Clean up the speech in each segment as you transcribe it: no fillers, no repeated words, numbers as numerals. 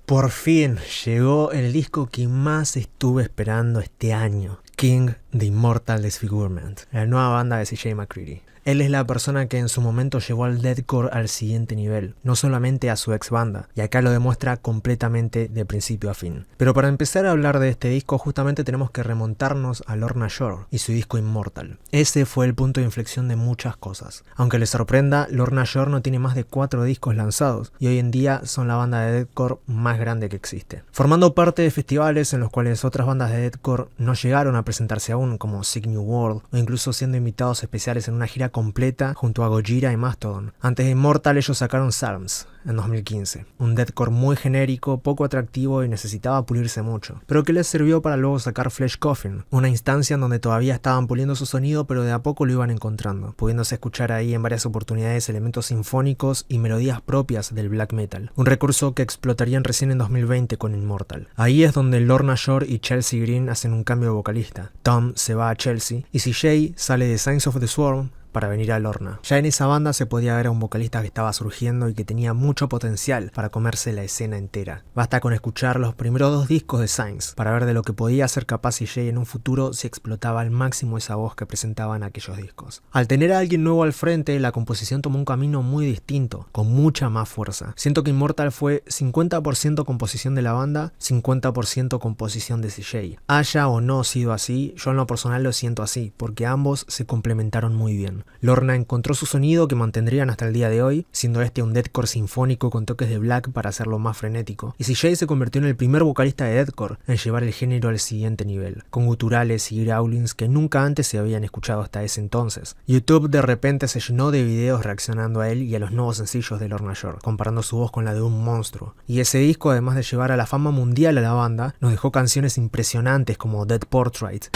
Por fin llegó el disco que más estuve esperando este año. King, The Immortal Disfigurement, la nueva banda de CJ McCready. Él es la persona que en su momento llevó al deathcore al siguiente nivel, no solamente a su ex banda, y acá lo demuestra completamente de principio a fin. Pero para empezar a hablar de este disco justamente tenemos que remontarnos a Lorna Shore y su disco Immortal. Ese fue el punto de inflexión de muchas cosas. Aunque les sorprenda, Lorna Shore no tiene más de 4 discos lanzados, y hoy en día son la banda de deathcore más grande que existe. Formando parte de festivales en los cuales otras bandas de deathcore no llegaron a presentarse aún, como Sick New World, o incluso siendo invitados especiales en una gira completa junto a Gojira y Mastodon. Antes de Immortal ellos sacaron Psalms en 2015, un deathcore muy genérico, poco atractivo y necesitaba pulirse mucho, pero que les sirvió para luego sacar Flesh Coffin, una instancia en donde todavía estaban puliendo su sonido pero de a poco lo iban encontrando, pudiéndose escuchar ahí en varias oportunidades elementos sinfónicos y melodías propias del black metal, un recurso que explotarían recién en 2020 con Immortal. Ahí es donde Lorna Shore y Chelsea Green hacen un cambio de vocalista. Tom se va a Chelsea y CJ sale de Signs of the Swarm para venir a Lorna. Ya en esa banda se podía ver a un vocalista que estaba surgiendo y que tenía mucho potencial para comerse la escena entera. Basta con escuchar los primeros 2 discos de Signs para ver de lo que podía ser capaz CJ en un futuro si explotaba al máximo esa voz que presentaban aquellos discos. Al tener a alguien nuevo al frente, la composición tomó un camino muy distinto, con mucha más fuerza. Siento que Immortal fue 50% composición de la banda, 50% composición de CJ. Haya o no sido así, yo en lo personal lo siento así, porque ambos se complementaron muy bien. Lorna encontró su sonido que mantendrían hasta el día de hoy, siendo este un deathcore sinfónico con toques de black para hacerlo más frenético, y CJ se convirtió en el primer vocalista de deathcore en llevar el género al siguiente nivel, con guturales y growlings que nunca antes se habían escuchado hasta ese entonces. YouTube de repente se llenó de videos reaccionando a él y a los nuevos sencillos de Lorna Shore, comparando su voz con la de un monstruo, y ese disco, además de llevar a la fama mundial a la banda, nos dejó canciones impresionantes como Dead Portrait,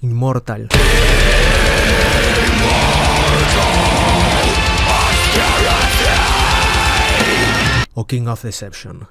Immortal o King of Deception.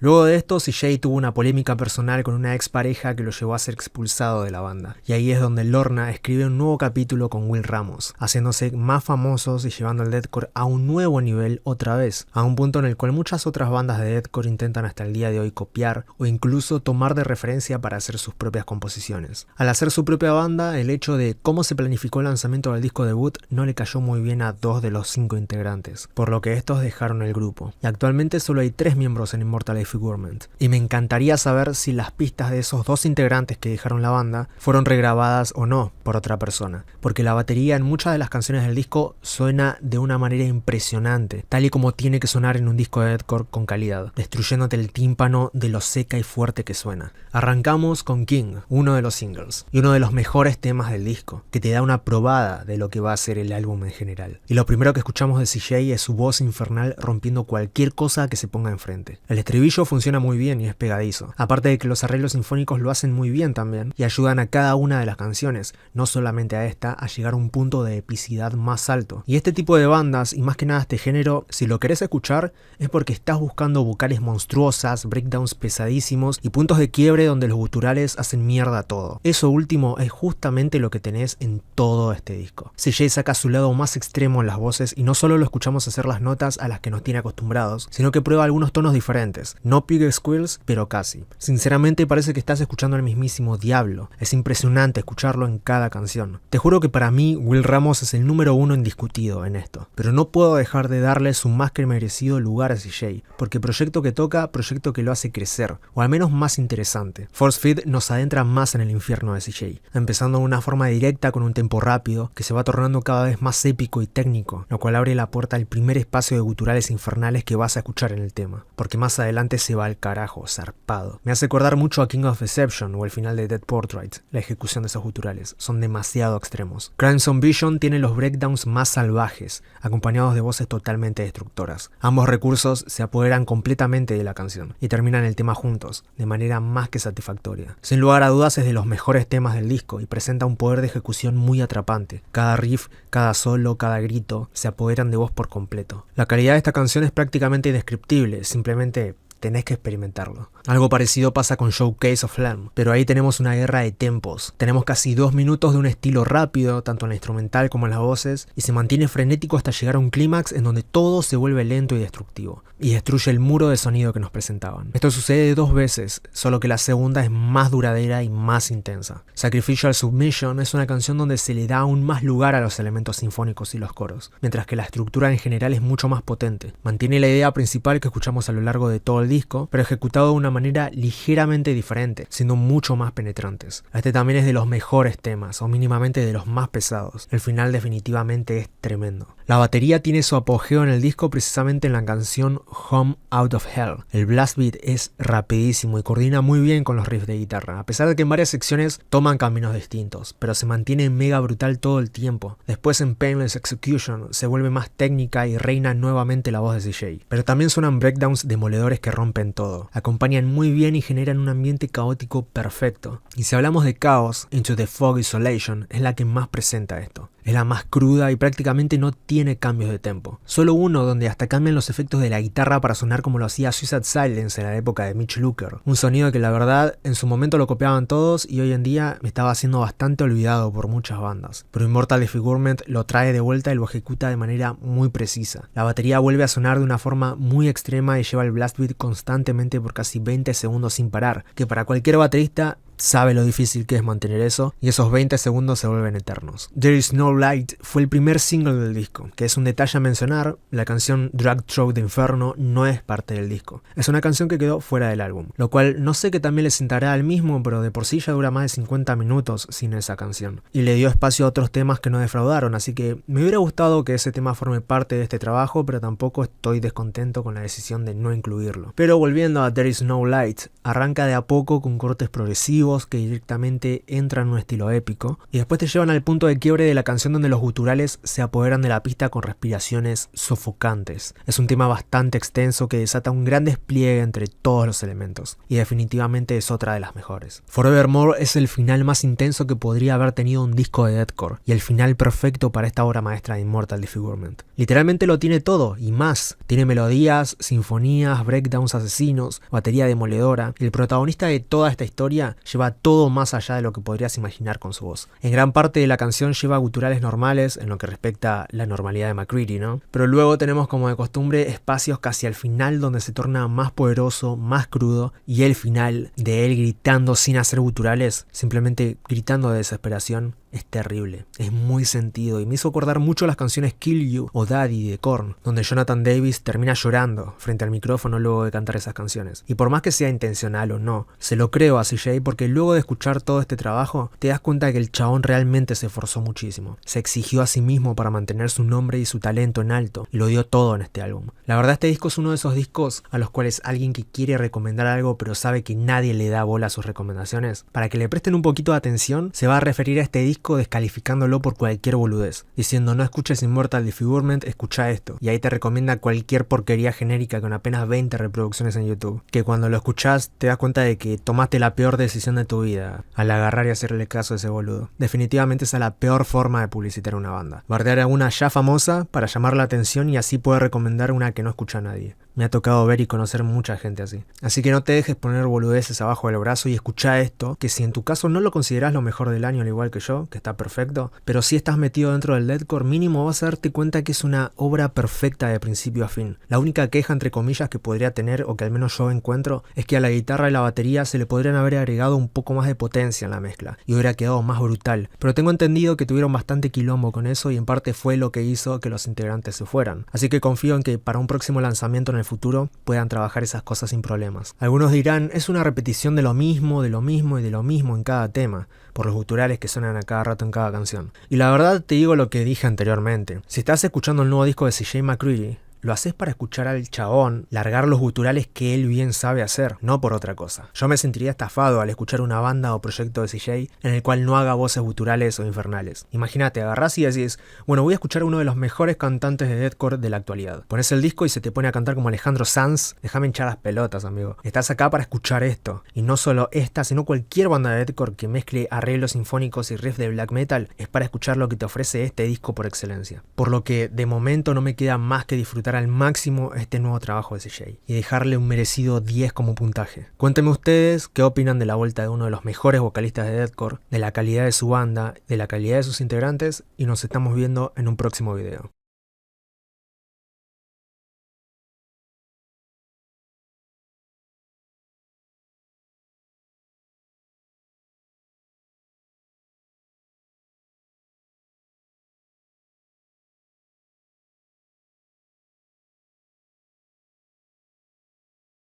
Luego de esto, CJ tuvo una polémica personal con una expareja que lo llevó a ser expulsado de la banda. Y ahí es donde Lorna escribe un nuevo capítulo con Will Ramos, haciéndose más famosos y llevando el deathcore a un nuevo nivel otra vez, a un punto en el cual muchas otras bandas de deathcore intentan hasta el día de hoy copiar o incluso tomar de referencia para hacer sus propias composiciones. Al hacer su propia banda, el hecho de cómo se planificó el lanzamiento del disco debut no le cayó muy bien a 2 de los 5 integrantes, por lo que estos dejaron el grupo. Y actualmente solo hay 3 miembros en Immortal Disfigurement, y me encantaría saber si las pistas de esos 2 integrantes que dejaron la banda fueron regrabadas o no por otra persona, porque la batería en muchas de las canciones del disco suena de una manera impresionante, tal y como tiene que sonar en un disco de deathcore con calidad, destruyéndote el tímpano de lo seca y fuerte que suena. Arrancamos con King, uno de los singles, y uno de los mejores temas del disco, que te da una probada de lo que va a ser el álbum en general. Y lo primero que escuchamos de CJ es su voz infernal rompiendo cualquier cosa que se ponga enfrente. El estribillo funciona muy bien y es pegadizo, aparte de que los arreglos sinfónicos lo hacen muy bien también y ayudan a cada una de las canciones, no solamente a esta, a llegar a un punto de epicidad más alto. Y este tipo de bandas, y más que nada este género, si lo querés escuchar es porque estás buscando vocales monstruosas, breakdowns pesadísimos y puntos de quiebre donde los guturales hacen mierda todo. Eso último es justamente lo que tenés en todo este disco. CJ saca su lado más extremo en las voces y no solo lo escuchamos hacer las notas a las que nos tiene acostumbrados, sino que prueba algunos tonos diferentes. No pig squeals, pero casi. Sinceramente parece que estás escuchando al mismísimo diablo. Es impresionante escucharlo en cada canción. Te juro que para mí Will Ramos es el número 1 indiscutido en esto, pero no puedo dejar de darle su más que merecido lugar a CJ, porque proyecto que toca, proyecto que lo hace crecer, o al menos más interesante. Force Feed nos adentra más en el infierno de CJ, empezando de una forma directa con un tempo rápido que se va tornando cada vez más épico y técnico, lo cual abre la puerta al primer espacio de guturales infernales que vas a escuchar en el tema, porque más adelante se va al carajo, zarpado. Me hace acordar mucho a King of Deception o el final de Dead Portrait, la ejecución de esos guturales. Son demasiado extremos. Crimson Vision tiene los breakdowns más salvajes, acompañados de voces totalmente destructoras. Ambos recursos se apoderan completamente de la canción y terminan el tema juntos, de manera más que satisfactoria. Sin lugar a dudas es de los mejores temas del disco y presenta un poder de ejecución muy atrapante. Cada riff, cada solo, cada grito se apoderan de vos por completo. La calidad de esta canción es prácticamente indescriptible, simplemente tenés que experimentarlo. Algo parecido pasa con Showcase of Lamb, pero ahí tenemos una guerra de tempos. Tenemos casi 2 minutos de un estilo rápido, tanto en la instrumental como en las voces, y se mantiene frenético hasta llegar a un clímax en donde todo se vuelve lento y destructivo, y destruye el muro de sonido que nos presentaban. Esto sucede 2 veces, solo que la segunda es más duradera y más intensa. Sacrificial Submission es una canción donde se le da aún más lugar a los elementos sinfónicos y los coros, mientras que la estructura en general es mucho más potente. Mantiene la idea principal que escuchamos a lo largo de todo el disco, pero ejecutado de una manera ligeramente diferente, siendo mucho más penetrantes. Este también es de los mejores temas, o mínimamente de los más pesados. El final definitivamente es tremendo. La batería tiene su apogeo en el disco precisamente en la canción Home Out of Hell. El blast beat es rapidísimo y coordina muy bien con los riffs de guitarra, a pesar de que en varias secciones toman caminos distintos, pero se mantiene mega brutal todo el tiempo. Después en Painless Execution se vuelve más técnica y reina nuevamente la voz de CJ. Pero también suenan breakdowns demoledores que rompen todo. Acompañan muy bien y generan un ambiente caótico perfecto. Y si hablamos de caos, Into the Fog Isolation es la que más presenta esto. Es la más cruda y prácticamente no tiene cambios de tempo. Solo uno donde hasta cambian los efectos de la guitarra para sonar como lo hacía Suicide Silence en la época de Mitch Looker. Un sonido que la verdad en su momento lo copiaban todos y hoy en día me estaba siendo bastante olvidado por muchas bandas. Pero Immortal Disfigurement lo trae de vuelta y lo ejecuta de manera muy precisa. La batería vuelve a sonar de una forma muy extrema y lleva el blast beat constantemente por casi 20 segundos sin parar, que para cualquier baterista sabe lo difícil que es mantener eso, y esos 20 segundos se vuelven eternos. There Is No Light fue el primer single del disco, que es un detalle a mencionar. La canción Drag Through the Inferno no es parte del disco. Es una canción que quedó fuera del álbum, lo cual no sé que también le sentará al mismo, pero de por sí ya dura más de 50 minutos sin esa canción, y le dio espacio a otros temas que no defraudaron, así que me hubiera gustado que ese tema forme parte de este trabajo, pero tampoco estoy descontento con la decisión de no incluirlo. Pero volviendo a There Is No Light, arranca de a poco con cortes progresivos que directamente entran en un estilo épico y después te llevan al punto de quiebre de la canción donde los guturales se apoderan de la pista con respiraciones sofocantes. Es un tema bastante extenso que desata un gran despliegue entre todos los elementos y definitivamente es otra de las mejores. Forevermore es el final más intenso que podría haber tenido un disco de deathcore y el final perfecto para esta obra maestra de Immortal Disfigurement. Literalmente lo tiene todo y más. Tiene melodías, sinfonías, breakdowns asesinos, batería demoledora y el protagonista de toda esta historia lleva todo más allá de lo que podrías imaginar con su voz. En gran parte de la canción lleva guturales normales en lo que respecta a la normalidad de McCready, ¿no? Pero luego tenemos como de costumbre espacios casi al final donde se torna más poderoso, más crudo, y el final de él gritando sin hacer guturales, simplemente gritando de desesperación, es terrible, es muy sentido y me hizo acordar mucho las canciones Kill You o Daddy de Korn, donde Jonathan Davis termina llorando frente al micrófono luego de cantar esas canciones. Y por más que sea intencional o no, se lo creo a CJ porque luego de escuchar todo este trabajo te das cuenta que el chabón realmente se esforzó muchísimo. Se exigió a sí mismo para mantener su nombre y su talento en alto y lo dio todo en este álbum. La verdad este disco es uno de esos discos a los cuales alguien que quiere recomendar algo pero sabe que nadie le da bola a sus recomendaciones, para que le presten un poquito de atención, se va a referir a este disco descalificándolo por cualquier boludez, diciendo no escuches Immortal Disfigurement, escucha esto, y ahí te recomienda cualquier porquería genérica con apenas 20 reproducciones en YouTube, que cuando lo escuchás te das cuenta de que tomaste la peor decisión de tu vida al agarrar y hacerle caso a ese boludo. Definitivamente esa es la peor forma de publicitar una banda, bardear a una ya famosa para llamar la atención y así poder recomendar una que no escucha a nadie. Me ha tocado ver y conocer mucha gente así. Así que no te dejes poner boludeces abajo del brazo y escucha esto, que si en tu caso no lo considerás lo mejor del año al igual que yo, que está perfecto, pero si estás metido dentro del deathcore, mínimo vas a darte cuenta que es una obra perfecta de principio a fin. La única queja entre comillas que podría tener, o que al menos yo encuentro, es que a la guitarra y la batería se le podrían haber agregado un poco más de potencia en la mezcla y hubiera quedado más brutal, pero tengo entendido que tuvieron bastante quilombo con eso y en parte fue lo que hizo que los integrantes se fueran. Así que confío en que para un próximo lanzamiento en el futuro puedan trabajar esas cosas sin problemas. Algunos dirán, es una repetición de lo mismo, de lo mismo y de lo mismo en cada tema, por los guturales que suenan a cada rato en cada canción. Y la verdad te digo lo que dije anteriormente. Si estás escuchando el nuevo disco de CJ McCready, lo haces para escuchar al chabón largar los guturales que él bien sabe hacer, no por otra cosa. Yo me sentiría estafado al escuchar una banda o proyecto de CJ en el cual no haga voces guturales o infernales. Imagínate, agarrás y decís, bueno, voy a escuchar a uno de los mejores cantantes de deathcore de la actualidad. Pones el disco y se te pone a cantar como Alejandro Sanz. Déjame hinchar las pelotas, amigo. Estás acá para escuchar esto. Y no solo esta, sino cualquier banda de deathcore que mezcle arreglos sinfónicos y riffs de black metal es para escuchar lo que te ofrece este disco por excelencia. Por lo que de momento no me queda más que disfrutar al máximo este nuevo trabajo de CJ y dejarle un merecido 10 como puntaje. Cuéntenme ustedes qué opinan de la vuelta de uno de los mejores vocalistas de deathcore, de la calidad de su banda, de la calidad de sus integrantes, y nos estamos viendo en un próximo video.